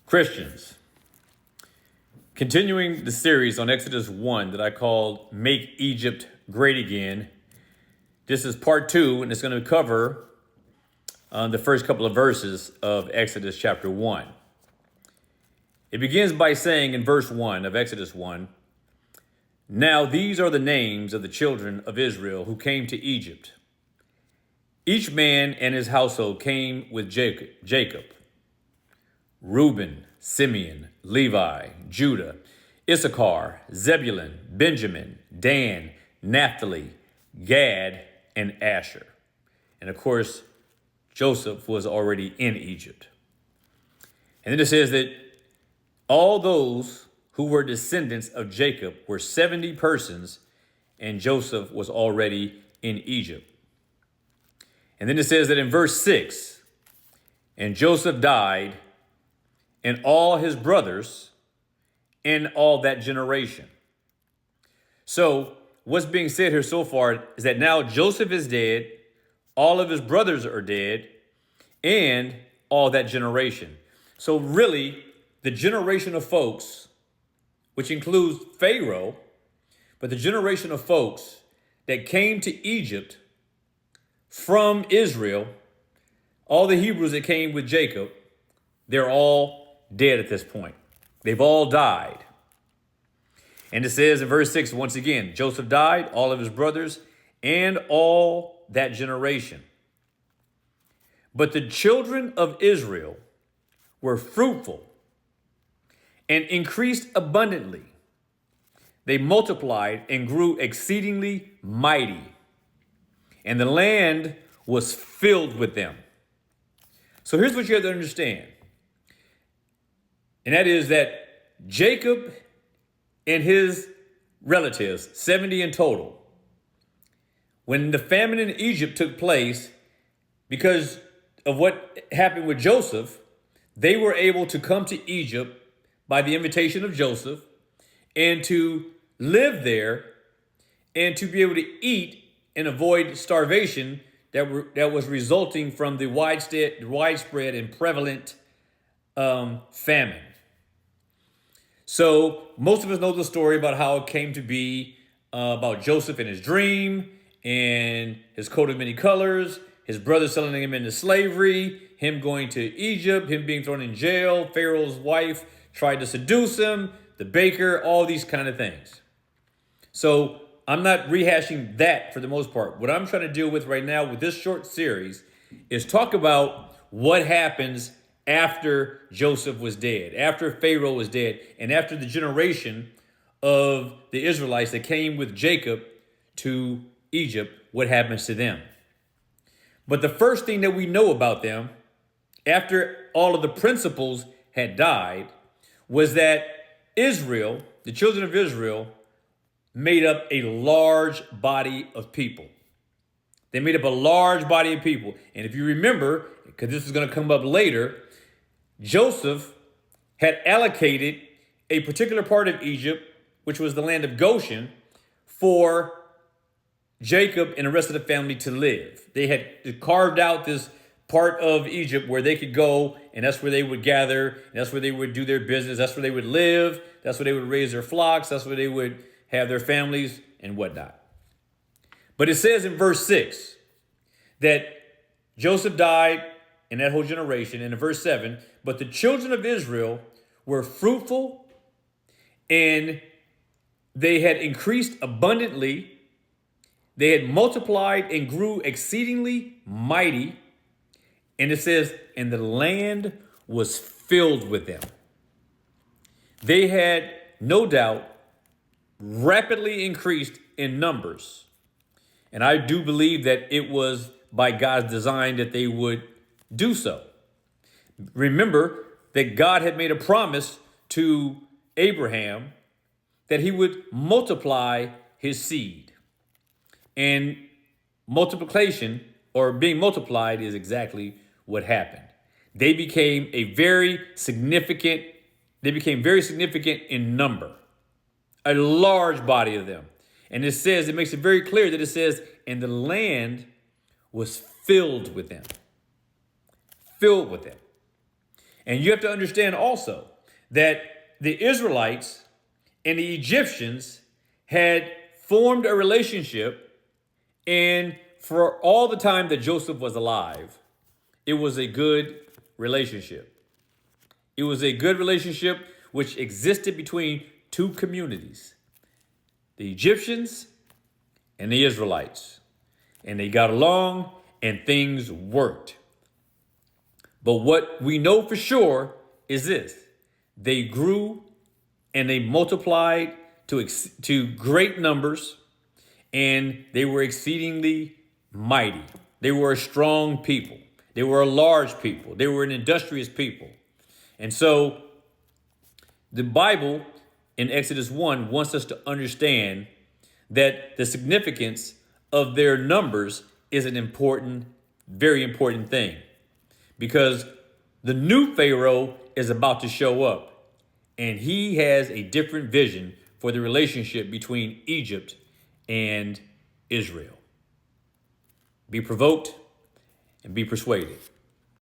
Christians, continuing the series on Exodus 1 that I called Make Egypt Great Again. This is part 2, and it's going to cover the first couple of verses of Exodus chapter 1. It begins by saying in verse 1 of Exodus 1, "Now these are the names of the children of Israel who came to Egypt. Each man and his household came with Jacob. Reuben, Simeon, Levi, Judah, Issachar, Zebulun, Benjamin, Dan, Naphtali, Gad, and Asher." And of course, Joseph was already in Egypt. And then it says that all those who were descendants of Jacob were 70 persons, and Joseph was already in Egypt. And then it says that in verse 6, "And Joseph died, and all his brothers, and all that generation." So what's being said here so far is that now Joseph is dead, all of his brothers are dead, and all that generation. So really, the generation of folks, which includes Pharaoh, but the generation of folks that came to Egypt from Israel, all the Hebrews that came with Jacob, they're all dead at this point. They've all died. And it says in verse 6, once again, Joseph died, all of his brothers, and all that generation. But the children of Israel were fruitful and increased abundantly. They multiplied and grew exceedingly mighty, and the land was filled with them. So here's what you have to understand. And that is that Jacob and his relatives, 70 in total, when the famine in Egypt took place, because of what happened with Joseph, they were able to come to Egypt by the invitation of Joseph and to live there and to be able to eat and avoid starvation that was resulting from the widespread and prevalent famine. So most of us know the story about how it came to be, about Joseph and his dream and his coat of many colors, his brother selling him into slavery, him going to Egypt, him being thrown in jail, Pharaoh's wife tried to seduce him, the baker, all these kind of things. So I'm not rehashing that for the most part. What I'm trying to deal with right now with this short series is talk about what happens after Joseph was dead, after Pharaoh was dead, and after the generation of the Israelites that came with Jacob to Egypt, what happens to them. But the first thing that we know about them, after all of the principals had died, was that Israel, the children of Israel, made up a large body of people. They made up a large body of people. And if you remember, because this is going to come up later, Joseph had allocated a particular part of Egypt, which was the land of Goshen, for Jacob and the rest of the family to live. They had carved out this part of Egypt where they could go, and that's where they would gather, and that's where they would do their business, that's where they would live, that's where they would raise their flocks, that's where they would have their families and whatnot. But it says in verse 6 that Joseph died and that whole generation. And in verse 7, "But the children of Israel were fruitful and they had increased abundantly. They had multiplied and grew exceedingly mighty." And it says, "And the land was filled with them." They had no doubt rapidly increased in numbers. And I do believe that it was by God's design that they would do so. Remember that God had made a promise to Abraham that he would multiply his seed. And multiplication, or being multiplied, is exactly what happened. They became very significant in number, a large body of them. And it makes it very clear that it says, "And the land was filled with them." Filled with them. And you have to understand also that the Israelites and the Egyptians had formed a relationship, and for all the time that Joseph was alive, it was a good relationship. It was a good relationship which existed between two communities, the Egyptians and the Israelites. And they got along and things worked. But what we know for sure is this: they grew and they multiplied to great numbers, and they were exceedingly mighty. They were a strong people. They were a large people. They were an industrious people. And so the Bible in Exodus 1 wants us to understand that the significance of their numbers is an important, very important thing, because the new Pharaoh is about to show up, and he has a different vision for the relationship between Egypt and Israel. Be provoked and be persuaded.